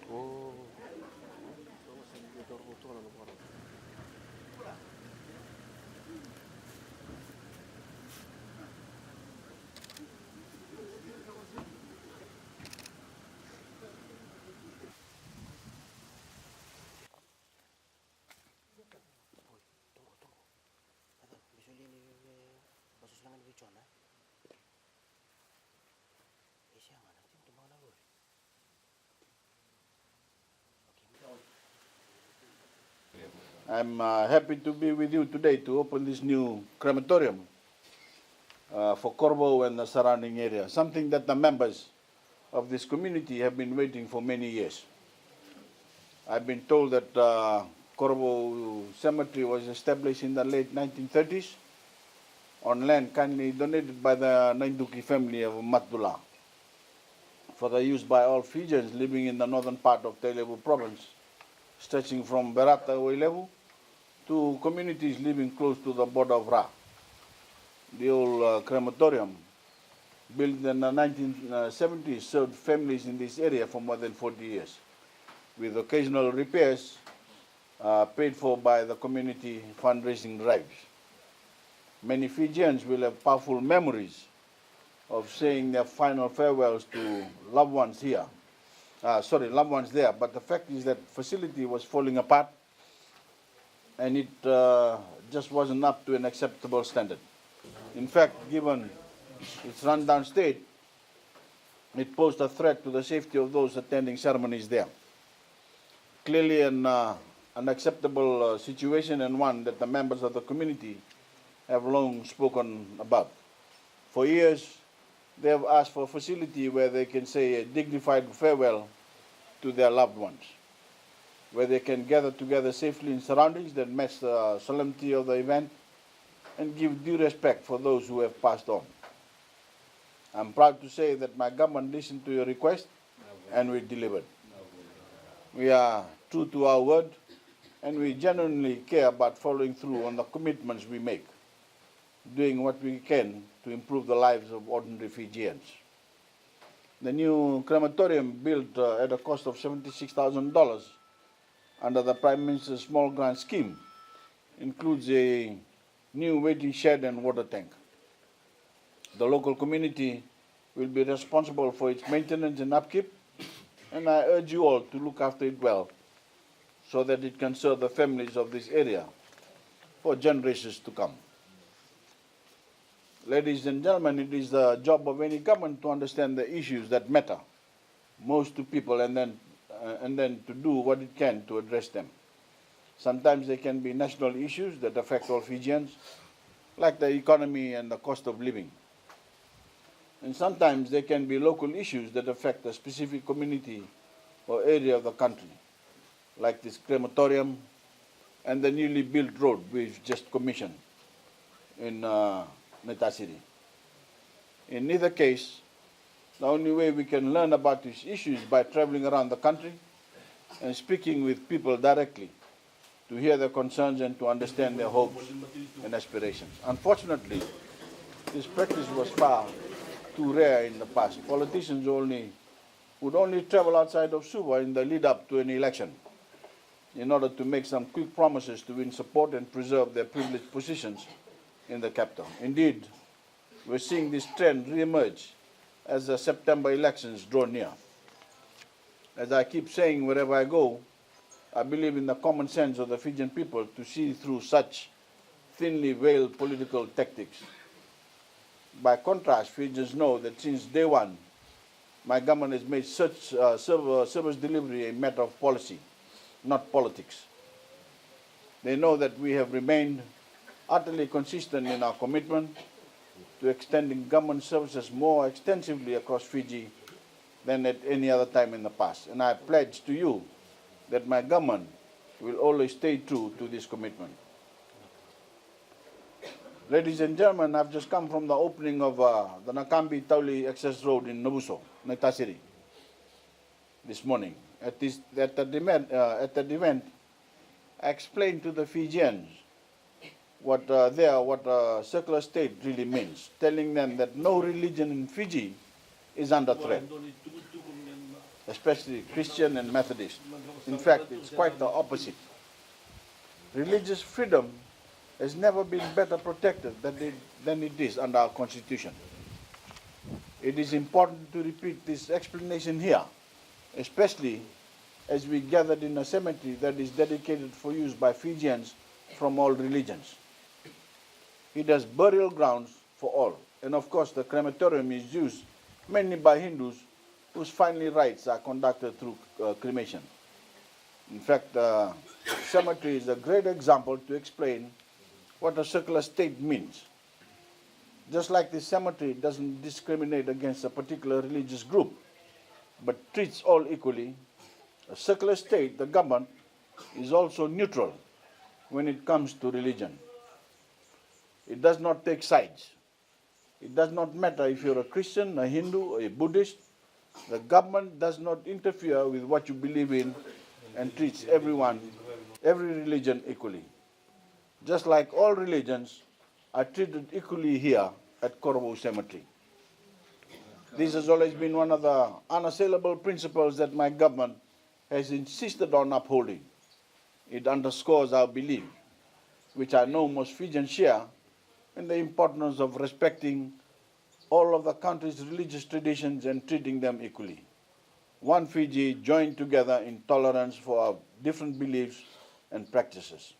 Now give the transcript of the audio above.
Oh. I'm happy to be with you today to open this new crematorium for Korovou and the surrounding area, something that the members of this community have been waiting for many years. I've been told that Korovou Cemetery was established in the late 1930s on land kindly donated by the Nainduki family of Matbula for the use by all Fijians living in the northern part of Tailevu province, stretching from Voreqe to communities living close to the border of Ra. The old crematorium, built in the 1970s, served families in this area for more than 40 years, with occasional repairs paid for by the community fundraising drives. Many Fijians will have powerful memories of saying their final farewells to loved ones here. Loved ones there, but the fact is that facility was falling apart and it just wasn't up to an acceptable standard. In fact, given its rundown state, it posed a threat to the safety of those attending ceremonies there. Clearly an unacceptable situation, and one that the members of the community have long spoken about. For years, they have asked for a facility where they can say a dignified farewell to their loved ones, where they can gather together safely in surroundings that match the solemnity of the event and give due respect for those who have passed on. I'm proud to say that my government listened to your request and we delivered. We are true to our word and we genuinely care about following through on the commitments we make, doing what we can to improve the lives of ordinary Fijians. The new crematorium, built at a cost of $76,000 under the Prime Minister's Small Grant Scheme, includes a new waiting shed and water tank. The local community will be responsible for its maintenance and upkeep, and I urge you all to look after it well so that it can serve the families of this area for generations to come. Ladies and gentlemen, it is the job of any government to understand the issues that matter most to people and then to do what it can to address them. Sometimes there can be national issues that affect all Fijians, like the economy and the cost of living. And sometimes there can be local issues that affect a specific community or area of the country, like this crematorium and the newly built road we've just commissioned in City. In either case, the only way we can learn about these issues is by traveling around the country and speaking with people directly to hear their concerns and to understand their hopes and aspirations. Unfortunately, this practice was far too rare in the past. Politicians would only travel outside of Suva in the lead up to an election in order to make some quick promises to win support and preserve their privileged positions in the capital. Indeed, we're seeing this trend re-emerge as the September elections draw near. As I keep saying wherever I go, I believe in the common sense of the Fijian people to see through such thinly veiled political tactics. By contrast, Fijians know that since day one, my government has made such service delivery a matter of policy, not politics. They know that we have remained utterly consistent in our commitment to extending government services more extensively across Fiji than at any other time in the past. And I pledge to you that my government will always stay true to this commitment. Ladies and gentlemen, I've just come from the opening of the Nakambi Tauli Access Road in Nobuso, City, this morning. at that event, I explained to the Fijians what a secular state really means, telling them that no religion in Fiji is under threat, especially Christian and Methodist. In fact, it's quite the opposite. Religious freedom has never been better protected than it is under our Constitution. It is important to repeat this explanation here, especially as we gathered in a cemetery that is dedicated for use by Fijians from all religions. It has burial grounds for all, and of course the crematorium is used mainly by Hindus whose final rites are conducted through cremation. In fact, the cemetery is a great example to explain what a secular state means. Just like the cemetery doesn't discriminate against a particular religious group, but treats all equally, a secular state, the government, is also neutral when it comes to religion. It does not take sides. It does not matter if you're a Christian, a Hindu, or a Buddhist. The government does not interfere with what you believe in and treats every religion equally. Just like all religions are treated equally here at Korovou Cemetery. This has always been one of the unassailable principles that my government has insisted on upholding. It underscores our belief, which I know most Fijians share, in the importance of respecting all of the country's religious traditions and treating them equally. One Fiji joined together in tolerance for our different beliefs and practices.